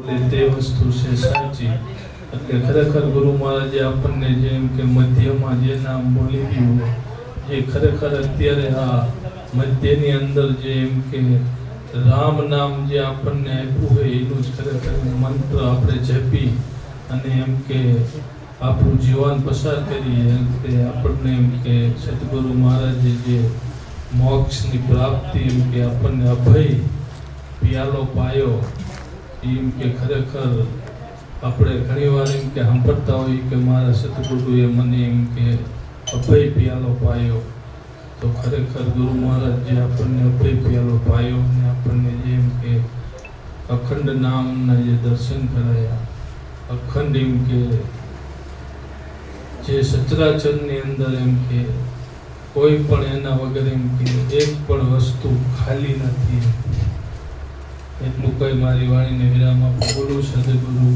તે વસ્તુ છે સાચી. એટલે ખરેખર ગુરુ મહારાજે આપણને જેમ કે મધ્યમાં જે નામ બોલી દીધું એ ખરેખર અત્યારે આ મધ્યની અંદર જે એમ કે રામ નામ જે આપણને આપ્યું હોય એનું જ ખરેખર મંત્ર આપણે જપી અને એમ કે આપણું જીવન પસાર કરીએ એમ કે આપણને એમ કે સદગુરુ મહારાજે જે મોક્ષની પ્રાપ્તિ એમ કે આપણને અભય પિયાલો પાયો એમ કે ખરેખર આપણે ઘણીવાર એમ કે સાંભળતા હોઈએ કે મારા સદગુરુએ મને એમ કે અભય પિયાલો પાયો. તો ખરેખર ગુરુ મહારાજ જે આપણને અભય પિયાલો પાયો અને આપણને જે એમ કે અખંડ નામના જે દર્શન કરાયા, અખંડ એમ કે જે સચરાચરની અંદર એમ કે કોઈ પણ એના વગર એમ કે એક પણ વસ્તુ ખાલી નથી. એટલું કઈ મારી વાણીને વિરામ આપું. બોલું સદગુરુ